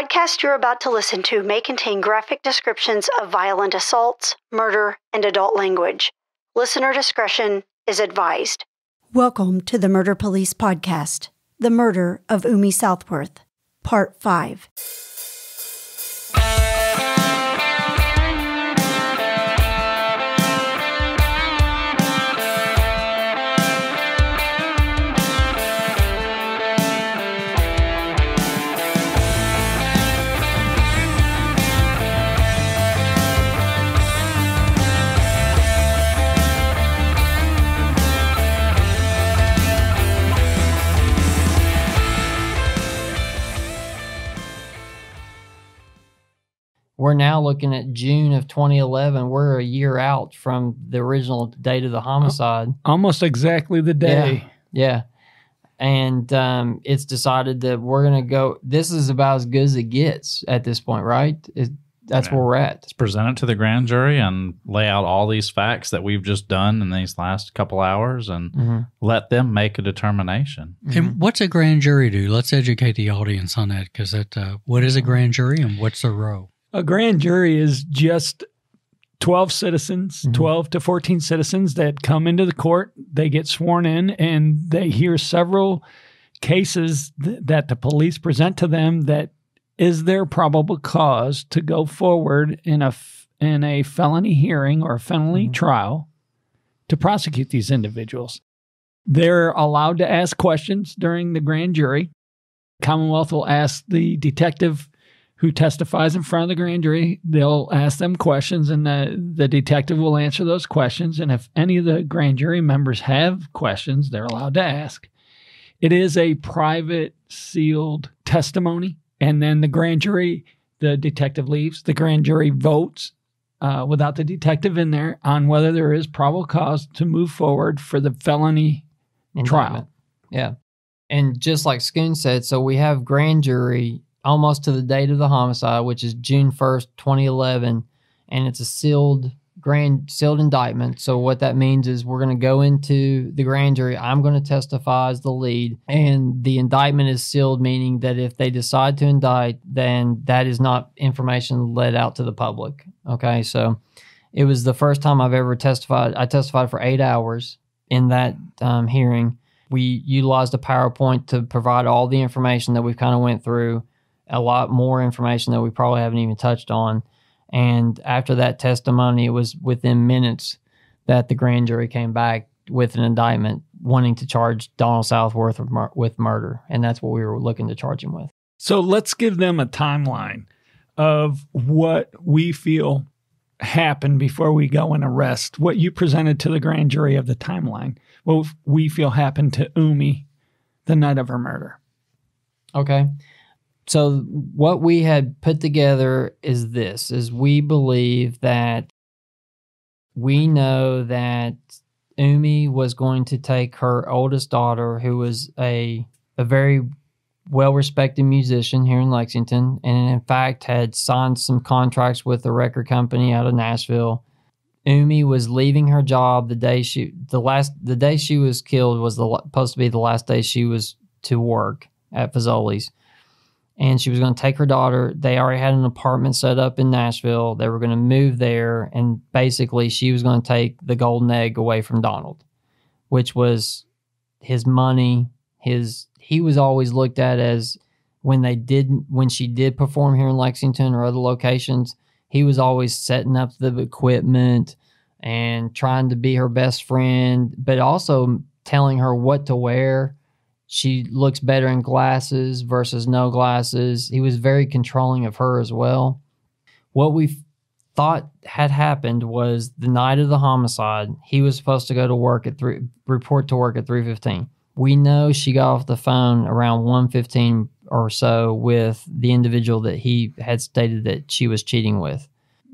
podcast you're about to listen to may contain graphic descriptions of violent assaults, murder, and adult language. Listener discretion is advised. Welcome to the Murder Police Podcast, The Murder of Umi Southworth, Part 5. We're now looking at June of 2011. We're a year out from the original date of the homicide. Almost exactly the day. Yeah. And it's decided that we're going to go. This is about as good as it gets at this point, right? That's where we're at. Let's present it to the grand jury and lay out all these facts that we've just done in these last couple hours and let them make a determination. And what's a grand jury do? Let's educate the audience on that, because what is a grand jury and what's a row? A grand jury is just 12 citizens, 12 to 14 citizens that come into the court. They get sworn in and they hear several cases that the police present to them that is there probable cause to go forward in a felony hearing or a felony trial to prosecute these individuals. They're allowed to ask questions during the grand jury. Commonwealth will ask the detective who testifies in front of the grand jury. They'll ask them questions, and the detective will answer those questions. And if any of the grand jury members have questions, they're allowed to ask. It is a private, sealed testimony. And then the grand jury, the detective leaves. The grand jury votes without the detective in there on whether there is probable cause to move forward for the felony trial. Yeah. And just like Schoon said, so we have grand jury almost to the date of the homicide, which is June 1st, 2011, and it's a sealed indictment. So what that means is we're going to go into the grand jury. I'm going to testify as the lead, and the indictment is sealed, meaning that if they decide to indict, then that is not information let out to the public. Okay, so it was the first time I've ever testified. I testified for 8 hours in that hearing. We utilized a PowerPoint to provide all the information that we've kind of went through, a lot more information that we probably haven't even touched on. And after that testimony, it was within minutes that the grand jury came back with an indictment wanting to charge Donald Southworth with murder. And that's what we were looking to charge him with. So let's give them a timeline of what we feel happened before we go and arrest. What you presented to the grand jury of the timeline. What we feel happened to Umi the night of her murder. Okay. So what we had put together is this, is we believe that we know that Umi was going to take her oldest daughter, who was a very well-respected musician here in Lexington, and in fact had signed some contracts with a record company out of Nashville. Umi was leaving her job the day she was killed was supposed to be the last day she was to work at Fazoli's. And she was going to take her daughter. They already had an apartment set up in Nashville. They were going to move there. And basically, she was going to take the golden egg away from Donald, which was his money. He was always looked at as, when she did perform here in Lexington or other locations, he was always setting up the equipment and trying to be her best friend, but also telling her what to wear. She looks better in glasses versus no glasses. He was very controlling of her as well. What we thought had happened was the night of the homicide, he was supposed to go to work report to work at 3:15. We know she got off the phone around 1:15 or so with the individual that he had stated that she was cheating with.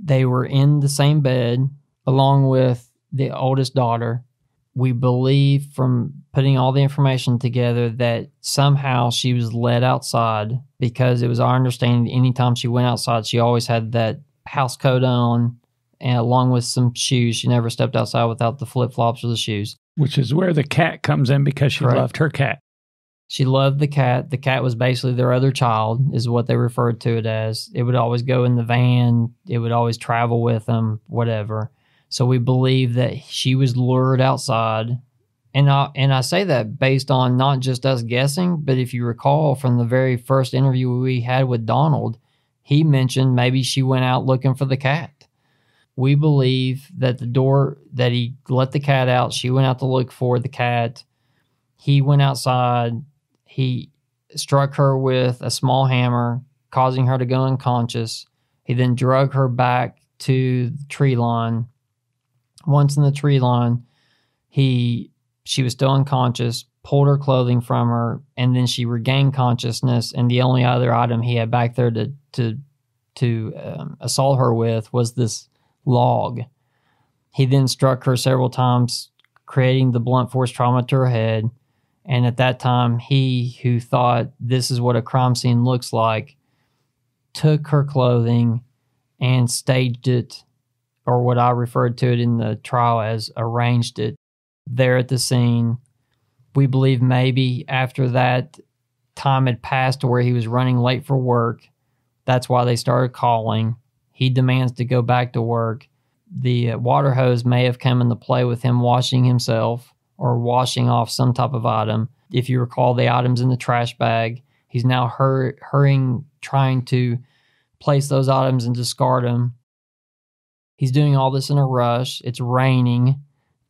They were in the same bed along with the oldest daughter. We believe from putting all the information together that somehow she was led outside, because it was our understanding that anytime she went outside, she always had that house coat on, and along with some shoes. She never stepped outside without the flip-flops or the shoes. Which is where the cat comes in, because she loved her cat. She loved the cat. The cat was basically their other child, is what they referred to it as. It would always go in the van. It would always travel with them, whatever. So we believe that she was lured outside. And I say that based on not just us guessing, but if you recall from the very first interview we had with Donald, he mentioned maybe she went out looking for the cat. We believe that that he let the cat out, she went out to look for the cat. He went outside. He struck her with a small hammer, causing her to go unconscious. He then drug her back to the tree line. Once in the tree line, she was still unconscious, pulled her clothing from her, and then she regained consciousness. And the only other item he had back there to assault her with was this log. He then struck her several times, creating the blunt force trauma to her head. And at that time, he, who thought this is what a crime scene looks like, took her clothing and staged it, or what I referred to it in the trial as arranged it, there at the scene. We believe maybe after that time had passed to where he was running late for work, that's why they started calling. He demands to go back to work. The water hose may have come into play with him washing himself or washing off some type of item. If you recall the items in the trash bag, he's now hurrying, trying to place those items and discard them. He's doing all this in a rush. It's raining,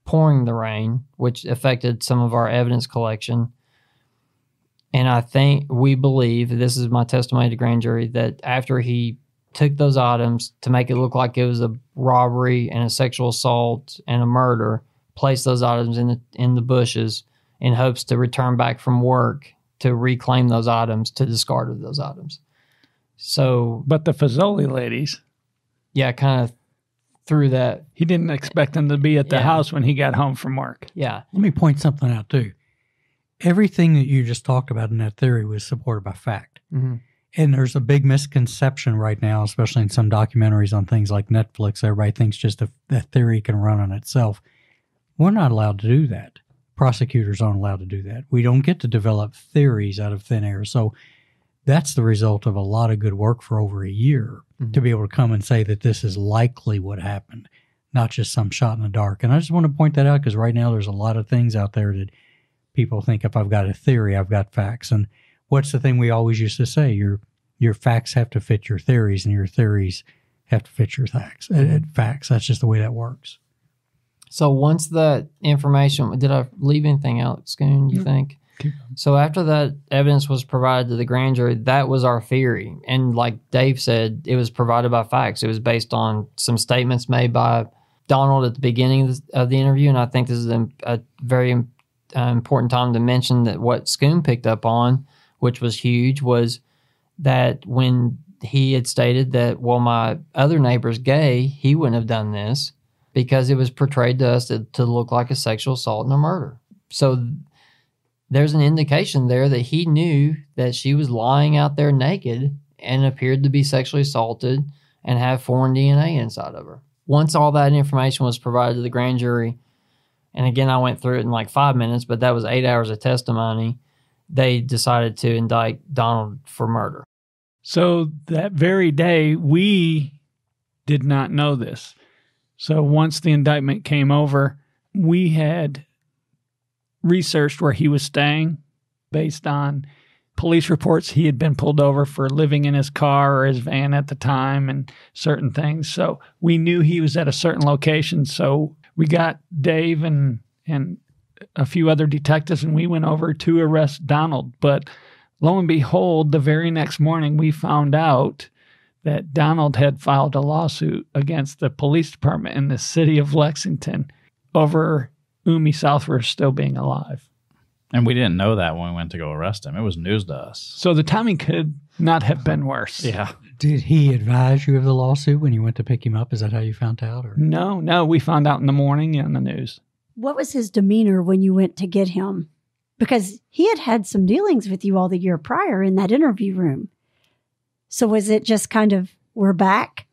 pouring the rain, which affected some of our evidence collection. And we believe, this is my testimony to grand jury, that after he took those items to make it look like it was a robbery and a sexual assault and a murder, placed those items in the bushes in hopes to return back from work to reclaim those items, to discard of those items. So, but the Fazoli ladies, yeah, kind of threw that. He didn't expect them to be at the house when he got home from work. Yeah. Let me point something out too. Everything that you just talked about in that theory was supported by fact. Mm-hmm. And there's a big misconception right now, especially in some documentaries on things like Netflix. Everybody thinks just that theory can run on itself. We're not allowed to do that. Prosecutors aren't allowed to do that. We don't get to develop theories out of thin air. So that's the result of a lot of good work for over a year to be able to come and say that this is likely what happened, not just some shot in the dark. And I just want to point that out because right now there's a lot of things out there that people think if I've got a theory, I've got facts. And what's the thing we always used to say? Your facts have to fit your theories, and your theories have to fit your facts. Facts. That's just the way that works. So once that information, did I leave anything out, Schoon, you think? So after that evidence was provided to the grand jury, that was our theory. And like Dave said, it was provided by facts. It was based on some statements made by Donald at the beginning of the interview. And I think this is a very important time to mention that what Schoon picked up on, which was huge, was that when he had stated that, well, my other neighbor's gay, he wouldn't have done this because it was portrayed to us to look like a sexual assault and a murder. So there's an indication there that he knew that she was lying out there naked and appeared to be sexually assaulted and have foreign DNA inside of her. Once all that information was provided to the grand jury, and again, I went through it in like 5 minutes, but that was 8 hours of testimony, they decided to indict Donald for murder. So that very day, we did not know this. So once the indictment came over, we had researched where he was staying based on police reports. He had been pulled over for living in his car or his van at the time and certain things. So we knew he was at a certain location. So we got Dave and a few other detectives, and we went over to arrest Donald. But lo and behold, the very next morning, we found out that Donald had filed a lawsuit against the police department in the city of Lexington over Umi Southworth still being alive. And we didn't know that when we went to go arrest him. It was news to us. So the timing could not have been worse. Yeah. Did he advise you of the lawsuit when you went to pick him up? Is that how you found out? Or? No, we found out in the morning in the news. What was his demeanor when you went to get him? Because he had had some dealings with you all the year prior in that interview room. So was it just kind of, we're back?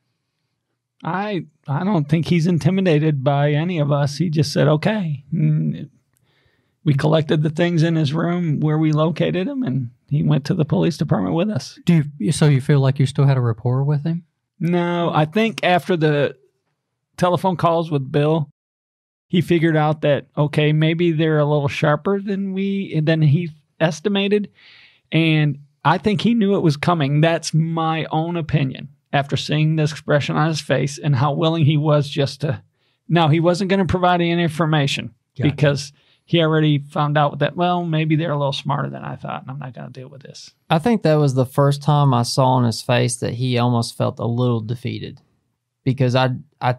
I don't think he's intimidated by any of us. He just said, okay. We collected the things in his room where we located him, and he went to the police department with us. So you feel like you still had a rapport with him? No, I think after the telephone calls with Bill, he figured out that, okay, maybe they're a little sharper than he estimated. And I think he knew it was coming. That's my own opinion after seeing the expression on his face and how willing he was just to. Now, he wasn't going to provide any information because he already found out that, well, maybe they're a little smarter than I thought, and I'm not going to deal with this. I think that was the first time I saw on his face that he almost felt a little defeated, because I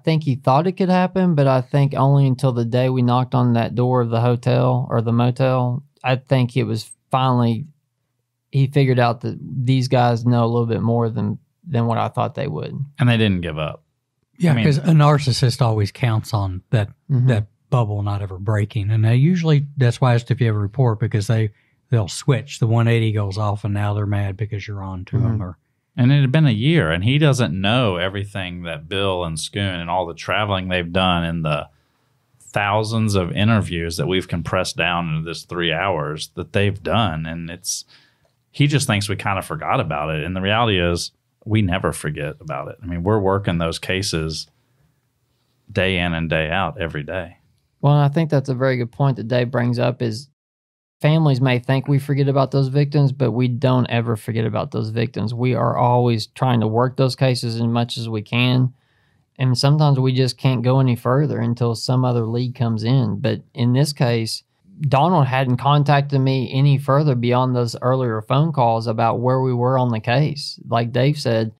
think he thought it could happen, but I think only until the day we knocked on that door of the hotel or the motel, I think it was finally he figured out that these guys know a little bit more than what I thought they would. And they didn't give up. Yeah, because a narcissist always counts on that bubble not ever breaking. And that's why if you have a report, because they'll switch. The 180 goes off and now they're mad because you're on to them. And it had been a year, and he doesn't know everything that Bill and Schoon and all the traveling they've done and the thousands of interviews that we've compressed down into this 3 hours that they've done. And he just thinks we kind of forgot about it. And the reality is we never forget about it. I mean, we're working those cases day in and day out every day. Well, I think that's a very good point that Dave brings up is families may think we forget about those victims, but we don't ever forget about those victims. We are always trying to work those cases as much as we can. And sometimes we just can't go any further until some other lead comes in. But in this case, Donald hadn't contacted me any further beyond those earlier phone calls about where we were on the case. Like Dave said,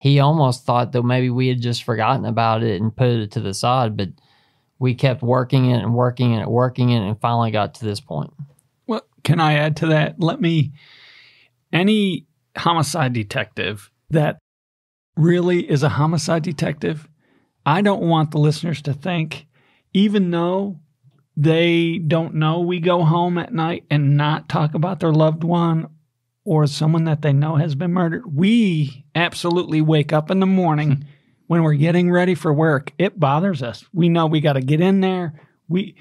he almost thought that maybe we had just forgotten about it and put it to the side, but we kept working it and working it and working it and finally got to this point. Well, can I add to that? Any homicide detective that really is a homicide detective, I don't want the listeners to think, even though they don't know we go home at night and not talk about their loved one or someone that they know has been murdered. We absolutely wake up in the morning when we're getting ready for work. It bothers us. We know we got to get in there. We're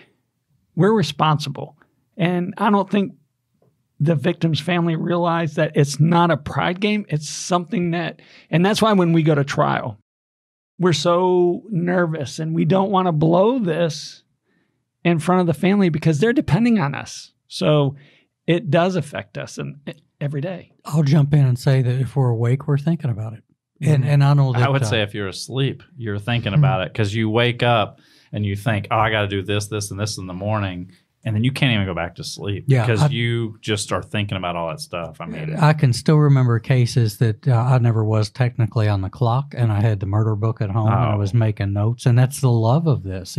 responsible. And I don't think the victim's family realized that it's not a pride game. It's something and that's why when we go to trial, we're so nervous and we don't want to blow this in front of the family because they're depending on us. So it does affect us every day. I'll jump in and say that if we're awake, we're thinking about it. And I know that I would say if you're asleep, you're thinking about it because you wake up and you think, oh, I got to do this, this, and this in the morning. And then you can't even go back to sleep because you just are thinking about all that stuff. I mean, I can still remember cases that I never was technically on the clock, and I had the murder book at home and I was making notes. And that's the love of this.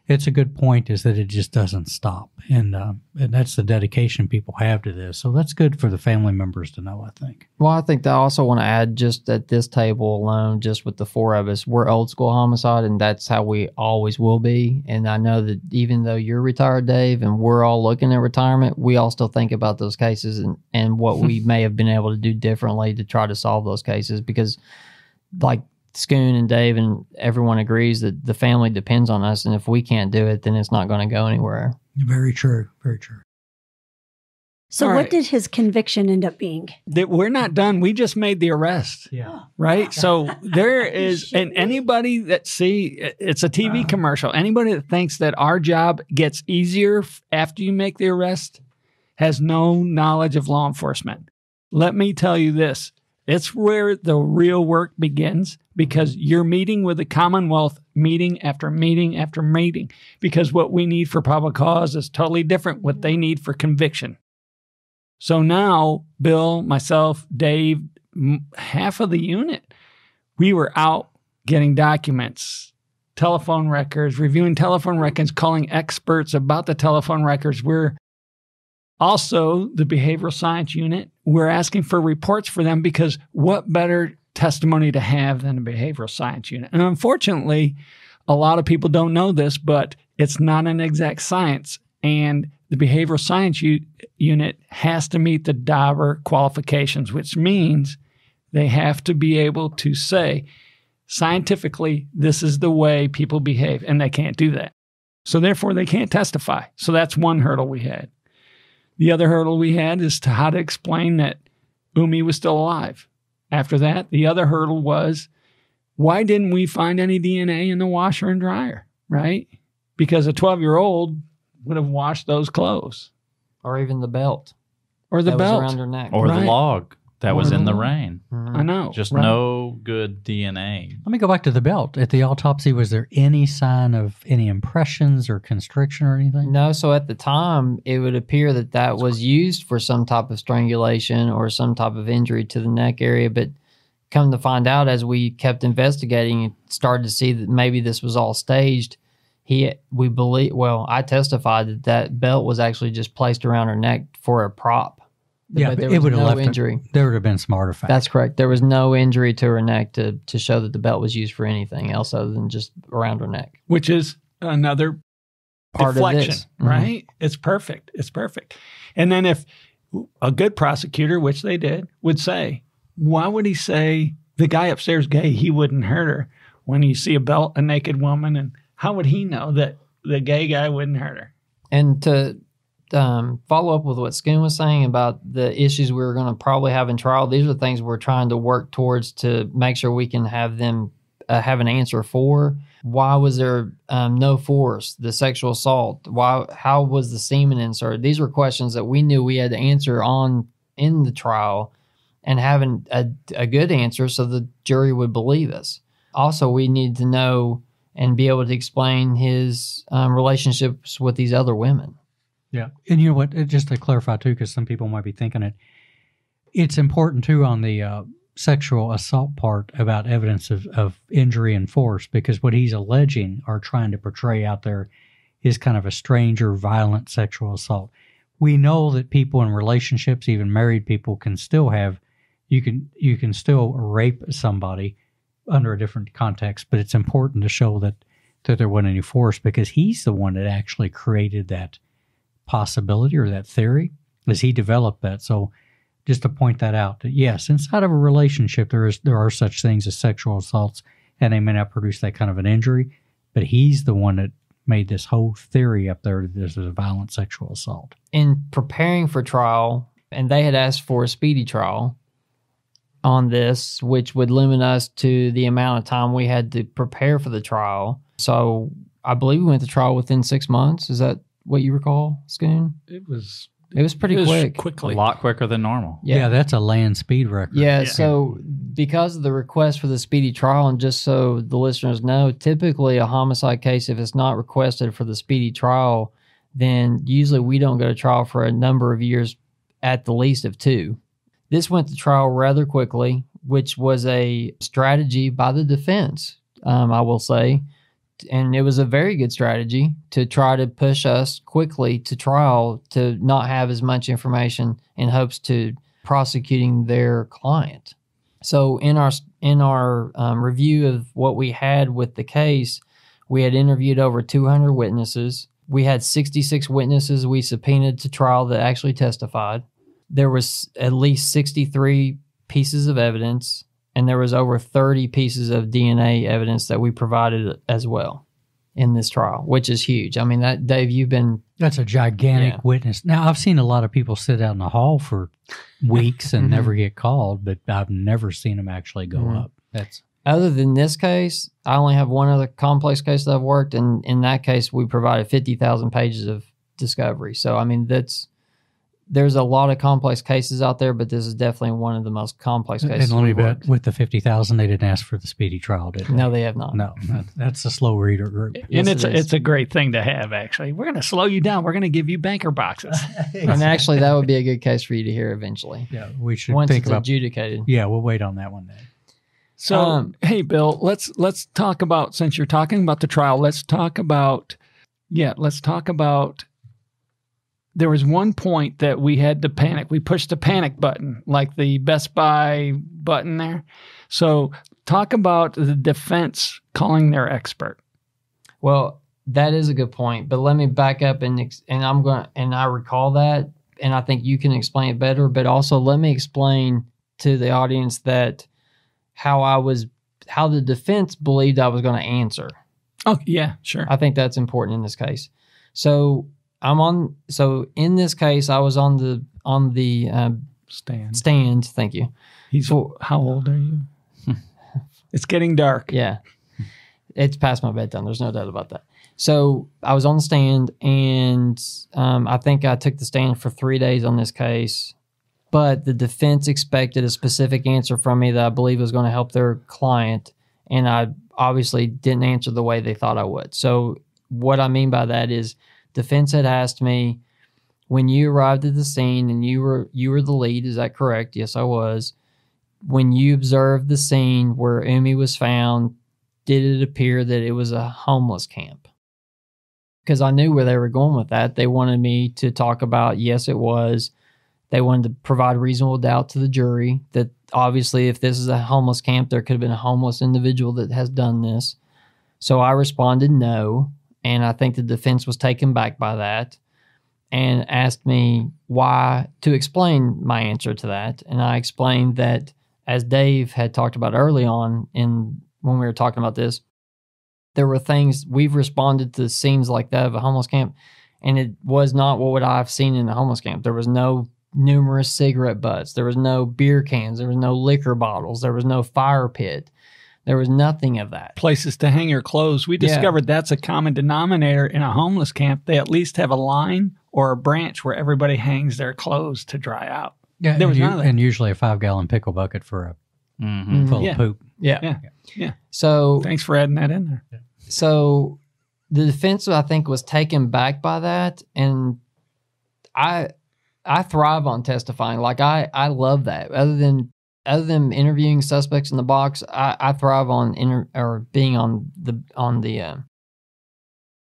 It's a good point is that it just doesn't stop. And that's the dedication people have to this. So that's good for the family members to know, I think. Well, I think I also want to add just at this table alone, just with the four of us, we're old school homicide, and that's how we always will be. And I know that even though you're retired, Dave, and we're all looking at retirement, we all still think about those cases and what we may have been able to do differently to try to solve those cases. Because like Schoon and Dave and everyone agrees that the family depends on us, and if we can't do it, then it's not going to go anywhere. Very true. Very true. So what did his conviction end up being? That we're not done. We just made the arrest. Yeah. Right? So there is, and anybody that it's a TV commercial, anybody that thinks that our job gets easier after you make the arrest has no knowledge of law enforcement. Let me tell you this. It's where the real work begins because you're meeting with the Commonwealth meeting after meeting after meeting because what we need for probable cause is totally different what they need for conviction. So now, Bill, myself, Dave, half of the unit, we were out getting documents, telephone records, reviewing telephone records, calling experts about the telephone records. We're also, the behavioral science unit, we're asking for reports for them because what better testimony to have than a behavioral science unit? And unfortunately, a lot of people don't know this, but it's not an exact science. And the behavioral science unit has to meet the DABR qualifications, which means they have to be able to say, scientifically, this is the way people behave, and they can't do that. So therefore, they can't testify. So that's one hurdle we had. The other hurdle we had is to how to explain that Umi was still alive. After that, the other hurdle was, why didn't we find any DNA in the washer and dryer, right? Because a 12-year-old would have washed those clothes. Or even the belt. Or the that belt. was around her neck. Or Right. the log that was in the log. rain. I know. Just right? no good DNA. Let me go back to the belt. At the autopsy, was there any sign of any impressions or constriction or anything? No, so at the time, it would appear that that was used for some type of strangulation or some type of injury to the neck area. But come to find out, as we kept investigating and started to see that maybe this was all staged, I testified that that belt was actually just placed around her neck for a prop. Yeah, but there it was would have no left injury. There would have been some artifacts. That's correct. There was no injury to her neck to show that the belt was used for anything else other than just around her neck. Which is another Part of deflection, this. Mhm. right? It's perfect. It's perfect. And then if a good prosecutor, which they did, would say, why would he say the guy upstairs gay, he wouldn't hurt her when you see a naked woman? And how would he know that the gay guy wouldn't hurt her? And to follow up with what Schoon was saying about the issues we were going to probably have in trial, these are the things we're trying to work towards to make sure we can have them have an answer for. Why was there no force? The sexual assault? How was the semen inserted? These were questions that we knew we had to answer in the trial, and having a good answer so the jury would believe us. Also, we need to know and be able to explain his relationships with these other women. Yeah. And you know what, just to clarify too, because some people might be thinking it, it's important too on the sexual assault part about evidence of injury and force, because what he's alleging or trying to portray out there is kind of a strange or violent sexual assault. We know that people in relationships, even married people, can still have, you can still rape somebody under a different context, but it's important to show that there wasn't any force, because he's the one that actually created that possibility or that theory, as he developed that. So just to point that out, that yes, inside of a relationship, there are such things as sexual assaults, and they may not produce that kind of an injury, but he's the one that made this whole theory up there that this is a violent sexual assault. In preparing for trial, and they had asked for a speedy trial on this, which would limit us to the amount of time we had to prepare for the trial. So I believe we went to trial within 6 months. Is that what you recall, Schoon? It was pretty quick. Quickly. A lot quicker than normal. Yeah, that's a land speed record. Yeah, so because of the request for the speedy trial, and just so the listeners know, typically a homicide case, if it's not requested for the speedy trial, then usually we don't go to trial for a number of years, at the least of 2. This went to trial rather quickly, which was a strategy by the defense, I will say. And it was a very good strategy to try to push us quickly to trial, to not have as much information in hopes to prosecuting their client. So in our review of what we had with the case, we had interviewed over 200 witnesses. We had 66 witnesses we subpoenaed to trial that actually testified. There was at least 63 pieces of evidence, and there was over 30 pieces of DNA evidence that we provided as well in this trial, which is huge. I mean, that Dave, That's a gigantic witness. Now, I've seen a lot of people sit out in the hall for weeks and never get called, but I've never seen them actually go up. That's other than this case, I only have one other complex case that I've worked, and in that case, we provided 50,000 pages of discovery. So, I mean, there's a lot of complex cases out there, but this is definitely one of the most complex cases. And let me bet, with the 50,000, they didn't ask for the speedy trial, did they? No, they have not. No, that's a slow reader group. And Yes, it's a great thing to have, actually. We're going to slow you down. We're going to give you banker boxes. And actually, that would be a good case for you to hear eventually. Yeah, we should Once think it's about. adjudicated. Yeah, we'll wait on that one then. So, hey, Bill, let's talk about, since you're talking about the trial, let's talk about, there was one point that we had to panic. We pushed the panic button, like the Best Buy button there. So talk about the defense calling their expert. Well, that is a good point, but let me back up and I recall that, and I think you can explain it better, but also let me explain to the audience that how the defense believed I was going to answer. Oh, yeah, sure. I think that's important in this case. So in this case, I was on the stand. Thank you. How old are you? It's getting dark. Yeah. It's past my bedtime. There's no doubt about that. So I was on the stand, and I think I took the stand for 3 days on this case. But the defense expected a specific answer from me that I believe was going to help their client, and I obviously didn't answer the way they thought I would. So what I mean by that is defense had asked me, when you arrived at the scene and you were the lead, is that correct? Yes, I was. When you observed the scene where Umi was found, did it appear that it was a homeless camp? Because I knew where they were going with that. They wanted me to talk about, yes, it was. They wanted to provide reasonable doubt to the jury that obviously if this is a homeless camp, there could have been a homeless individual that has done this. So I responded no, and I think the defense was taken back by that and asked me why, to explain my answer to that. And I explained that, as Dave had talked about early on when we were talking about this, there were things, we've responded to scenes like that of a homeless camp, and it was not what I've seen in a homeless camp. There was no numerous cigarette butts. There was no beer cans. There was no liquor bottles. There was no fire pit. There was nothing of that. Places to hang your clothes. We discovered that's a common denominator in a homeless camp. They at least have a line or a branch where everybody hangs their clothes to dry out. Yeah, there was none of that. And usually a 5-gallon pickle bucket for a full of poop. Yeah. So thanks for adding that in there. So the defense, I think, was taken back by that, and I thrive on testifying. Like I love that. Other than interviewing suspects in the box, I thrive on being on the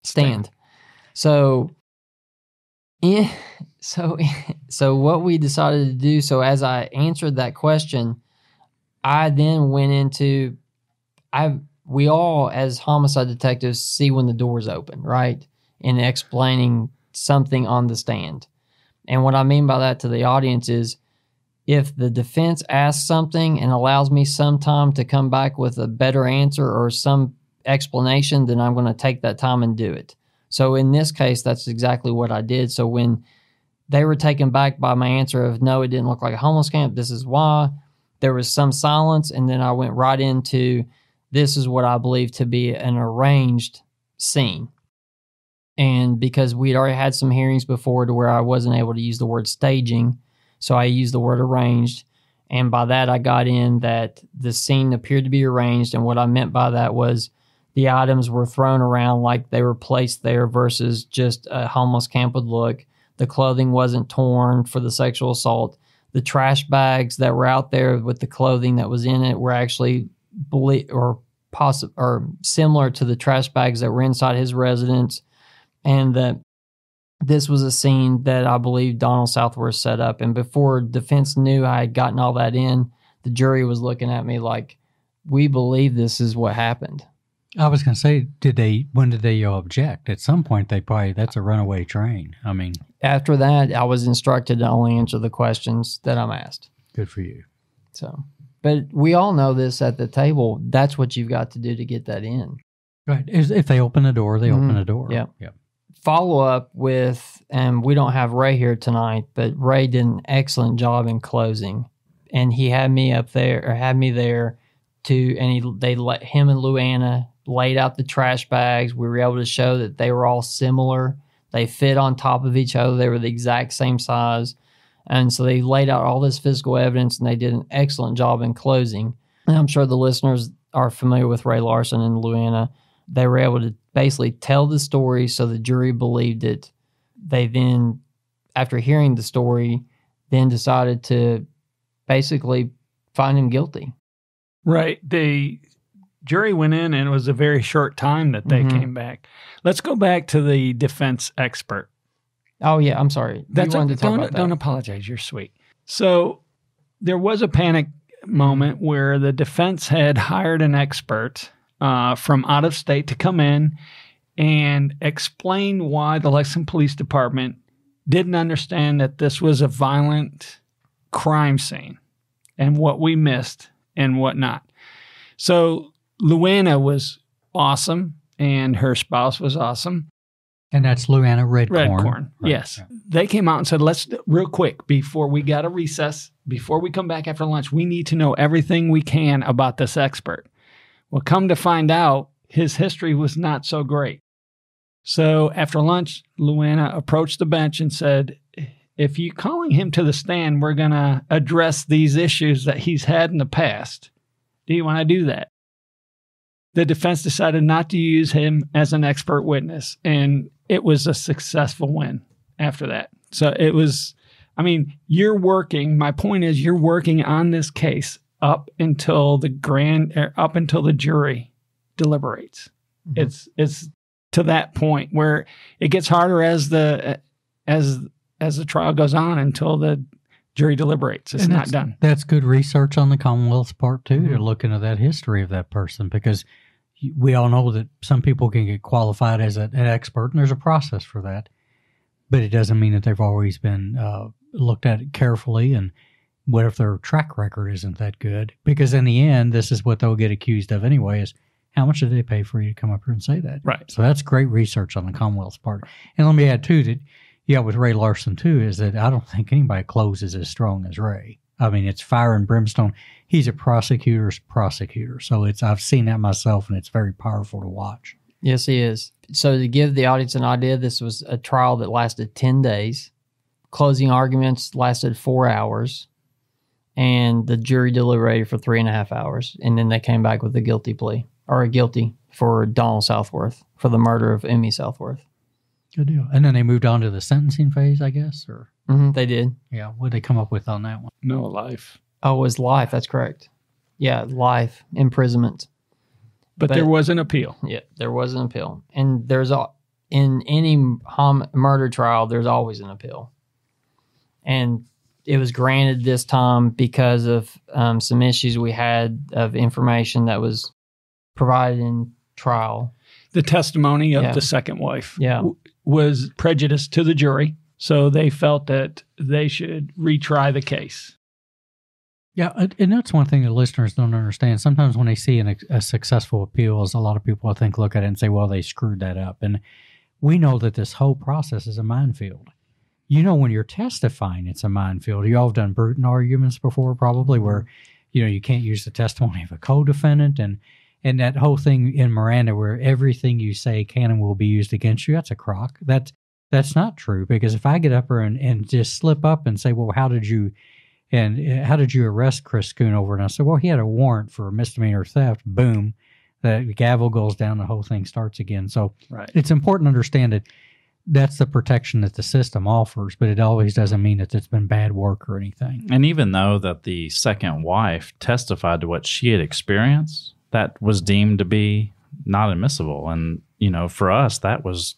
stand. So what we decided to do. So as I answered that question, I then went into we all as homicide detectives see when the door's open, right? In explaining something on the stand. And what I mean by that to the audience is, if the defense asks something and allows me some time to come back with a better answer or some explanation, then I'm going to take that time and do it. So in this case, that's exactly what I did. So when they were taken back by my answer of, no, it didn't look like a homeless camp, this is why, there was some silence, and then I went right into, this is what I believe to be an arranged scene. And because we'd already had some hearings before to where I wasn't able to use the word staging, so I used the word arranged. And by that, I got in that the scene appeared to be arranged. And what I meant by that was the items were thrown around like they were placed there versus just a homeless camp would look. The clothing wasn't torn for the sexual assault. The trash bags that were out there with the clothing that was in it were actually similar to the trash bags that were inside his residence. And that this was a scene that I believe Donald Southworth set up. And before defense knew I had gotten all that in, the jury was looking at me like, we believe this is what happened. I was going to say, when did they object? At some point, that's a runaway train. I mean, after that, I was instructed to only answer the questions that I'm asked. Good for you. So, but we all know this at the table. That's what you've got to do to get that in. Right. If they open the door, they open the door. Yeah. Yep. Follow up with, and we don't have Ray here tonight, but Ray did an excellent job in closing, and he had me there they let him and Luana laid out the trash bags. We were able to show that they were all similar. They fit on top of each other. They were the exact same size. And so they laid out all this physical evidence, and they did an excellent job in closing. And I'm sure the listeners are familiar with Ray Larson and Luana. They were able to basically tell the story so the jury believed it. They then, after hearing the story, then decided to basically find him guilty. Right. The jury went in, and it was a very short time that they came back. Let's go back to the defense expert. Oh, yeah. I'm sorry. Don't apologize. You're sweet. So there was a panic moment where the defense had hired an expert from out of state to come in and explain why the Lexington Police Department didn't understand that this was a violent crime scene and what we missed and whatnot. So Luana was awesome. and her spouse was awesome. And that's Luana Redcorn. Right. Yes. Yeah. They came out and said, let's, real quick, before we got a recess, before we come back after lunch, we need to know everything we can about this expert. Well, come to find out, his history was not so great. So after lunch, Luana approached the bench and said, if you're calling him to the stand, we're going to address these issues that he's had in the past. Do you want to do that? The defense decided not to use him as an expert witness, and it was a successful win after that. So it was, I mean, my point is you're working on this case up until the jury deliberates. Mm-hmm. It's to that point where it gets harder as the trial goes on until the jury deliberates. It's not done. That's good research on the Commonwealth's part too, to look into that history of that person, because we all know that some people can get qualified as an expert, and there's a process for that. But it doesn't mean that they've always been looked at carefully. And what if their track record isn't that good? Because in the end, this is what they'll get accused of anyway, is how much did they pay for you to come up here and say that? Right. So that's great research on the Commonwealth's part. And let me add too that, with Ray Larson too, is that I don't think anybody closes as strong as Ray. I mean, it's fire and brimstone. He's a prosecutor's prosecutor. So I've seen that myself, and it's very powerful to watch. Yes, he is. So to give the audience an idea, this was a trial that lasted 10 days. Closing arguments lasted 4 hours, and the jury deliberated for 3.5 hours. And then they came back with a guilty plea, or a guilty for Donald Southworth, for the murder of Umi Southworth. Good deal. And then they moved on to the sentencing phase, I guess, or? They did. Yeah. What did they come up with on that one? No, life. Oh, it was life. That's correct. Yeah, life imprisonment. But there was an appeal. Yeah, there was an appeal. And in any murder trial, there's always an appeal. And it was granted this time because of some issues we had of information that was provided in trial. The testimony of the second wife was prejudiced to the jury, so they felt that they should retry the case. Yeah, and that's one thing that listeners don't understand. Sometimes when they see a successful appeal, as a lot of people I think look at it and say, well, they screwed that up. And we know that this whole process is a minefield. When you're testifying, it's a minefield. You all have done Bruton arguments before, probably, where, you can't use the testimony of a co-defendant, and that whole thing in Miranda where everything you say can and will be used against you, that's a crock. That's not true, because if I get up there and just slip up and say, well, how did you arrest Chris Schoonover? And I said, well, he had a warrant for misdemeanor theft. Boom. The gavel goes down, the whole thing starts again. So It's important to understand that that's the protection that the system offers, but it always doesn't mean that it's been bad work or anything. And even though that the second wife testified to what she had experienced, that was deemed to be not admissible. And, for us, that was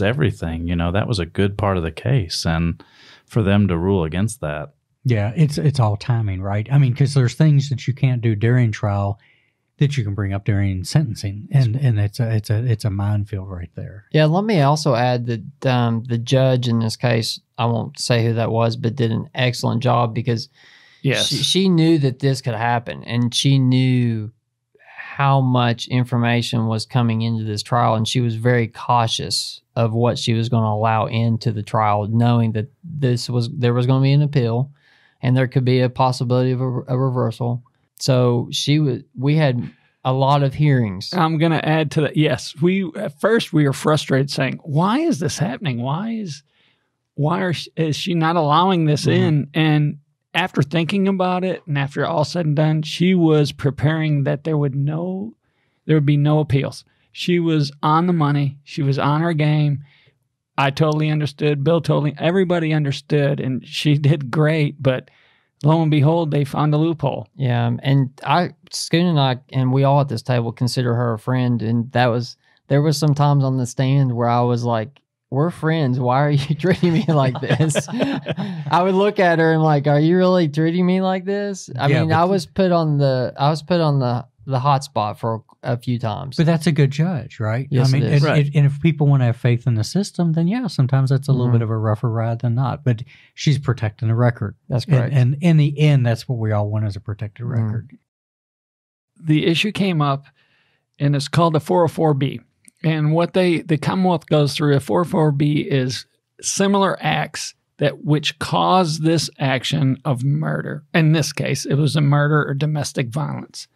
everything. That was a good part of the case. And for them to rule against that. Yeah, it's all timing, right? I mean, because there's things that you can't do during trial that you can bring up during sentencing, and it's a minefield right there. Yeah, let me also add that the judge in this case, I won't say who that was, but did an excellent job, because she knew that this could happen, and she knew how much information was coming into this trial, and she was very cautious of what she was going to allow into the trial, knowing that there was going to be an appeal, and there could be a possibility of a reversal. So we had a lot of hearings. I'm going to add to that. Yes, at first we were frustrated, saying, "Why is this happening? Is she not allowing this in?" And after thinking about it, and after all said and done, she was preparing that there would be no appeals. She was on the money. She was on her game. I totally understood. Bill everybody understood, and she did great. But lo and behold, they found a loophole. Yeah, and Schoon and I, and we all at this table consider her a friend, and there was some times on the stand where I was like, we're friends. Why are you treating me like this? I would look at her and like, are you really treating me like this? I was put on the hot spot for a few times. But that's a good judge, right? Yes, it is. And if people want to have faith in the system, then sometimes that's a little bit of a rougher ride than not. But she's protecting the record. That's correct. And in the end, that's what we all want, is a protected record. The issue came up and it's called a 404B. And what the Commonwealth goes through, a 404B is similar acts that which cause this action of murder. In this case, it was a murder or domestic violence,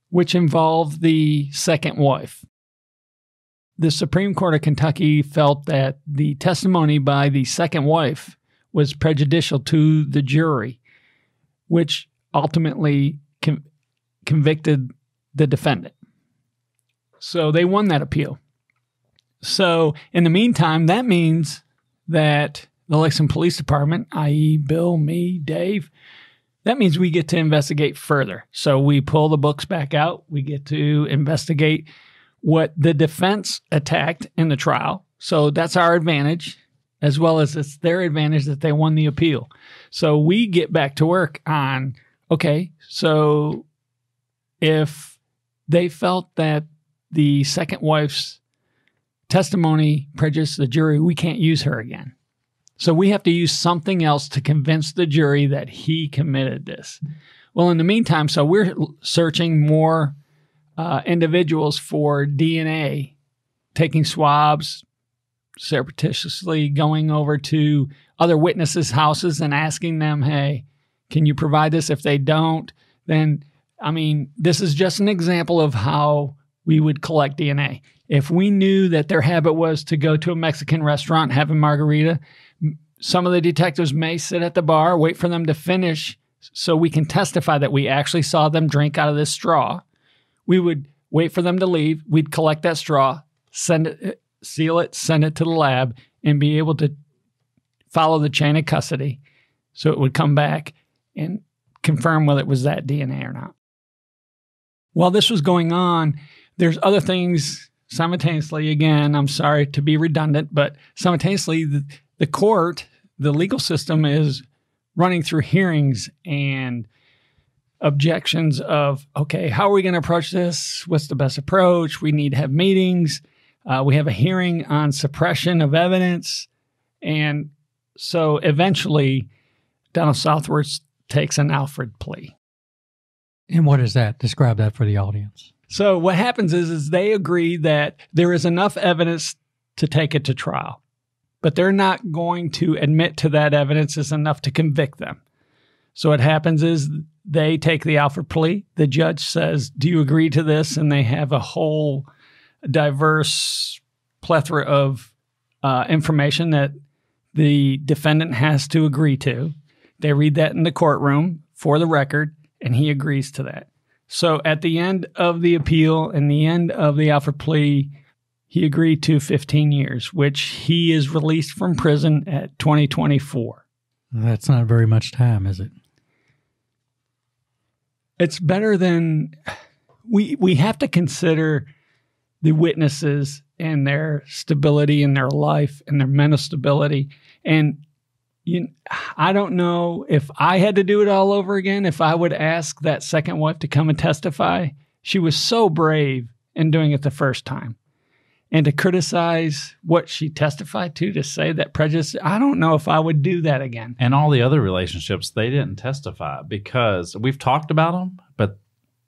which involved the second wife. The Supreme Court of Kentucky felt that the testimony by the second wife was prejudicial to the jury, which ultimately convicted the defendant. So they won that appeal. So in the meantime, that means that the Lexington Police Department, i.e. Bill, me, Dave, that means we get to investigate further. So we pull the books back out. We get to investigate what the defense attacked in the trial. So that's our advantage, as well as it's their advantage that they won the appeal. So we get back to work on, okay, so if they felt that the second wife's testimony prejudiced the jury, we can't use her again. So we have to use something else to convince the jury that he committed this. Well, in the meantime, so we're searching more individuals for DNA, taking swabs, surreptitiously going over to other witnesses' houses and asking them, hey, can you provide this? If they don't, then, I mean, this is just an example of how we would collect DNA. If we knew that their habit was to go to a Mexican restaurant, have a margarita, some of the detectives may sit at the bar, wait for them to finish so we can testify that we actually saw them drink out of this straw. We would wait for them to leave. We'd collect that straw, send it, seal it, send it to the lab, and be able to follow the chain of custody so it would come back and confirm whether it was that DNA or not. While this was going on, there's other things simultaneously. Again, I'm sorry to be redundant, but simultaneously, the court, the legal system is running through hearings and objections of, okay, how are we going to approach this? What's the best approach? We need to have meetings. We have a hearing on suppression of evidence. And so eventually, Donald Southworth takes an Alfred plea. And what is that? Describe that for the audience. So what happens is they agree that there is enough evidence to take it to trial, but they're not going to admit to that evidence is enough to convict them. So what happens is they take the Alfred plea. The judge says, do you agree to this? And they have a whole diverse plethora of information that the defendant has to agree to. They read that in the courtroom for the record, and he agrees to that. So at the end of the appeal and the end of the Alfred plea, he agreed to 15 years, which he is released from prison at 2024. That's not very much time, is it? It's better than we have to consider the witnesses and their stability in their life and their mental stability. And I don't know if I had to do it all over again, if I would ask that second wife to come and testify. She was so brave in doing it the first time. And to criticize what she testified to say that prejudice, I don't know if I would do that again. And all the other relationships, they didn't testify because we've talked about them, but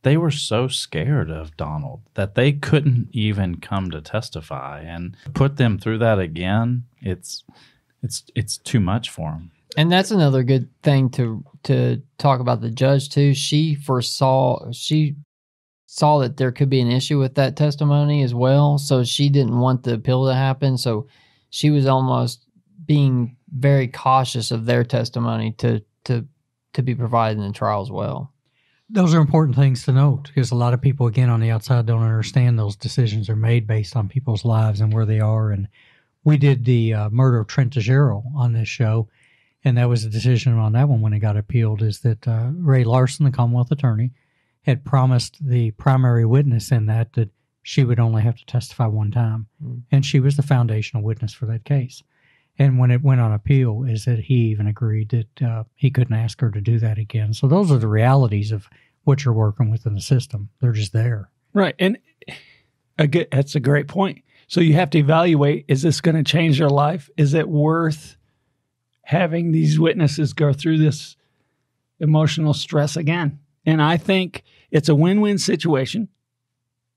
they were so scared of Donald that they couldn't even come to testify. And put them through that again, it's too much for them. And that's another good thing to talk about the judge too. She saw that there could be an issue with that testimony as well, so she didn't want the appeal to happen. So she was almost being very cautious of their testimony to be provided in the trial as well. Those are important things to note because a lot of people, again, on the outside don't understand those decisions are made based on people's lives and where they are. And we did the murder of Trent DeGero on this show, and that was a decision on that one when it got appealed, is that Ray Larson, the Commonwealth attorney, had promised the primary witness in that she would only have to testify one time. And she was the foundational witness for that case. And when it went on appeal, is that he even agreed that he couldn't ask her to do that again. So those are the realities of what you're working with in the system. They're just there. Right. And that's a great point. So you have to evaluate, is this going to change their life? Is it worth having these witnesses go through this emotional stress again? And I think it's a win-win situation.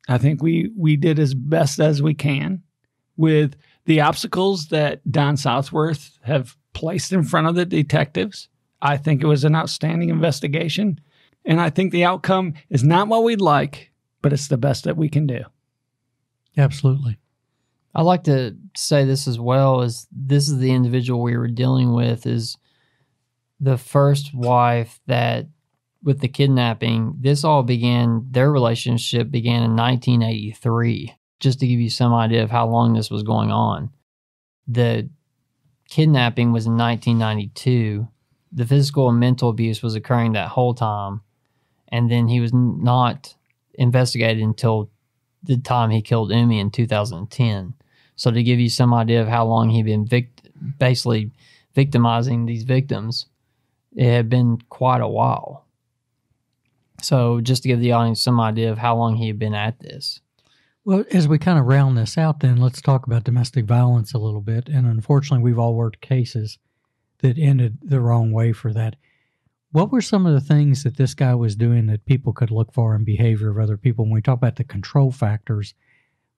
I think we did as best as we can with the obstacles that Don Southworth have placed in front of the detectives. I think it was an outstanding investigation. And I think the outcome is not what we'd like, but it's the best that we can do. Absolutely. I like to say this as well, as this is the individual we were dealing with, is the first wife that, with the kidnapping, this all began, their relationship began in 1983, just to give you some idea of how long this was going on. The kidnapping was in 1992. The physical and mental abuse was occurring that whole time. And then he was not investigated until the time he killed Umi in 2010. So to give you some idea of how long he'd been basically victimizing these victims, it had been quite a while. So just to give the audience some idea of how long he had been at this. Well, as we kind of round this out, then let's talk about domestic violence a little bit. And unfortunately, we've all worked cases that ended the wrong way for that. What were some of the things that this guy was doing that people could look for in behavior of other people? When we talk about the control factors,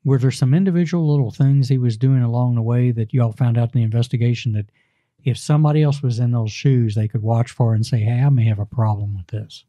were there some individual little things he was doing along the way that you all found out in the investigation that if somebody else was in those shoes, they could watch for and say, hey, I may have a problem with this?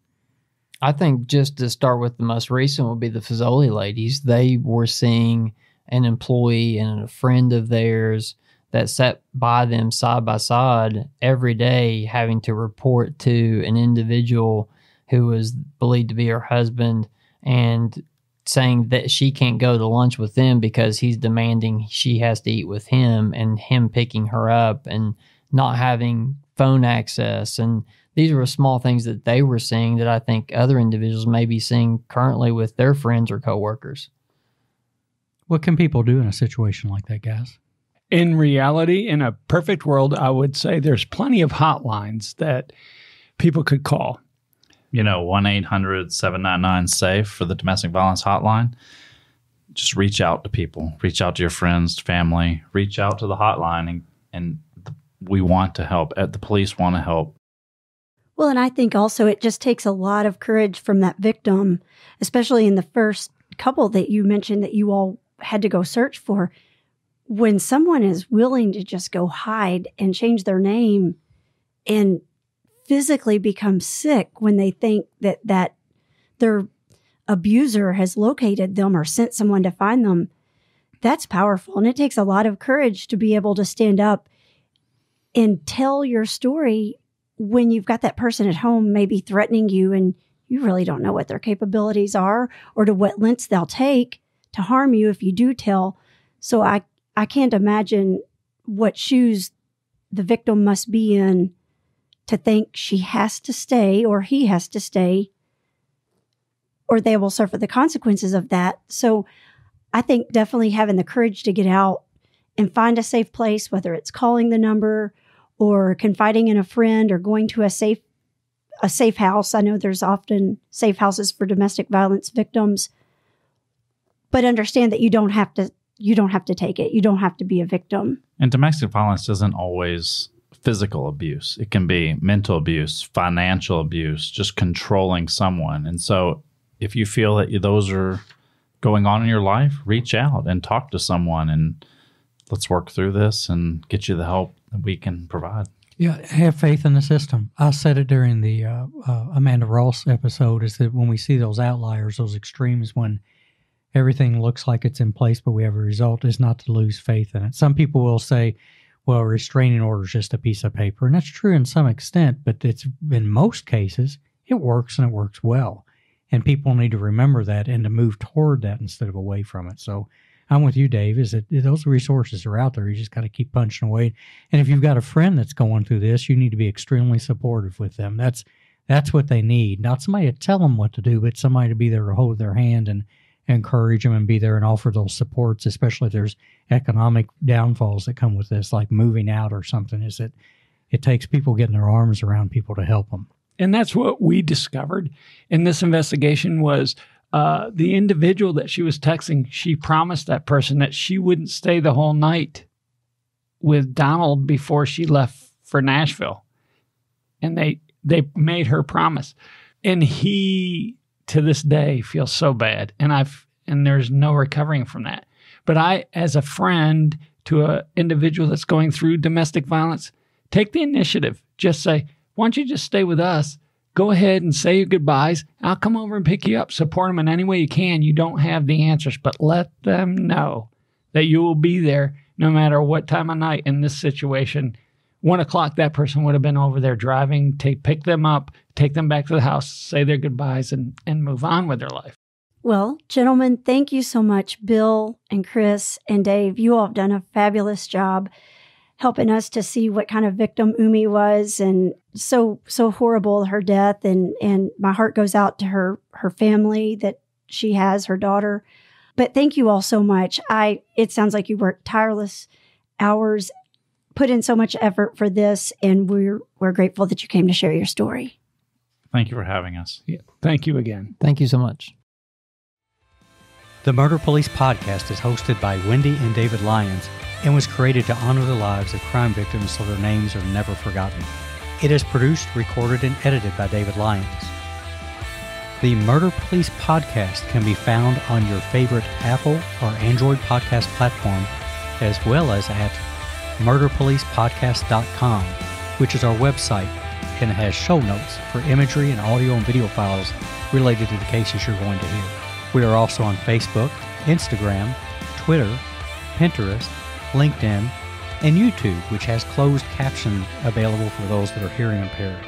I think just to start with the most recent would be the Fazoli ladies. They were seeing an employee and a friend of theirs that sat by them side by side every day, having to report to an individual who was believed to be her husband and saying that she can't go to lunch with them because he's demanding she has to eat with him, and him picking her up and not having phone access. And these were small things that they were seeing that I think other individuals may be seeing currently with their friends or coworkers. What can people do in a situation like that, guys? In reality, in a perfect world, I would say there's plenty of hotlines that people could call. 1-800-799-SAFE for the domestic violence hotline. Just reach out to people. Reach out to your friends, family. Reach out to the hotline, and we want to help. The police want to help. Well, and I think also it just takes a lot of courage from that victim, especially in the first couple that you mentioned that you all had to go search for. When someone is willing to just go hide and change their name and physically become sick when they think that their abuser has located them or sent someone to find them, that's powerful. And it takes a lot of courage to be able to stand up and tell your story when you've got that person at home maybe threatening you and you really don't know what their capabilities are or to what lengths they'll take to harm you if you do tell. So I can't imagine what shoes the victim must be in to think she has to stay or he has to stay or they will suffer the consequences of that. So I think definitely having the courage to get out and find a safe place, whether it's calling the number or confiding in a friend or going to a safe house. I know there's often safe houses for domestic violence victims, but understand that you don't have to take it. You don't have to be a victim. And domestic violence isn't always physical abuse. It can be mental abuse, financial abuse, just controlling someone. And so if you feel that those are going on in your life, reach out and talk to someone and let's work through this and get you the help that we can provide. Yeah, have faith in the system. I said it during the Amanda Ross episode, is that when we see those outliers, those extremes, when everything looks like it's in place but we have a result, is not to lose faith in it. Some people will say, well, a restraining order is just a piece of paper. And that's true in some extent, but it's in most cases, it works and it works well. And people need to remember that and to move toward that instead of away from it. So I'm with you, Dave, is that those resources are out there. You just got to keep punching away. And if you've got a friend that's going through this, you need to be extremely supportive with them. That's what they need. Not somebody to tell them what to do, but somebody to be there to hold their hand and encourage them and be there and offer those supports, especially if there's economic downfalls that come with this, like moving out or something, is that it takes people getting their arms around people to help them. And that's what we discovered in this investigation was the individual that she was texting, she promised that person that she wouldn't stay the whole night with Donald before she left for Nashville. And they made her promise. And he, to this day, feels so bad. And and there's no recovering from that. But I, as a friend to an individual that's going through domestic violence, take the initiative. Just say, why don't you just stay with us? Go ahead and say your goodbyes. I'll come over and pick you up. Support them in any way you can. You don't have the answers, but let them know that you will be there no matter what time of night in this situation. 1 o'clock, that person would have been over there driving to pick them up, take them back to the house, say their goodbyes, and move on with their life. Well, gentlemen, thank you so much, Bill and Chris and Dave. You all have done a fabulous job helping us to see what kind of victim Umi was, and so horrible, her death. And my heart goes out to her family that she has, her daughter. But thank you all so much. It sounds like you worked tireless hours, put in so much effort for this, and we're grateful that you came to share your story. Thank you for having us. Yeah. Thank you again. Thank you so much. The Murder Police podcast is hosted by Wendy and David Lyons and was created to honor the lives of crime victims so their names are never forgotten. It is produced, recorded, and edited by David Lyons. The Murder Police podcast can be found on your favorite Apple or Android podcast platform, as well as at murderpolicepodcast.com, which is our website, and it has show notes for imagery and audio and video files related to the cases you're going to hear. We are also on Facebook, Instagram, Twitter, Pinterest, LinkedIn, and YouTube, which has closed caption available for those that are hearing impaired.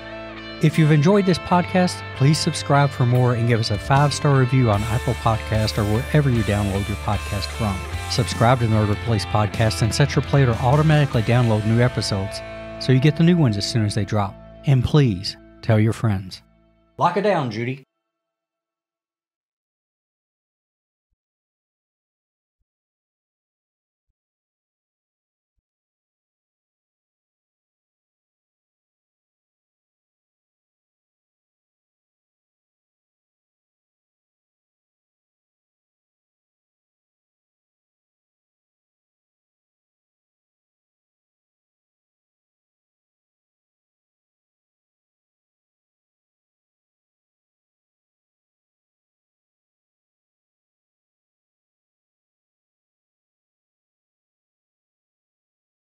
If you've enjoyed this podcast, please subscribe for more and give us a 5-star review on Apple Podcast or wherever you download your podcast from. Subscribe to the Murder Police Podcast and set your player to automatically download new episodes so you get the new ones as soon as they drop. And please tell your friends. Lock it down, Judy.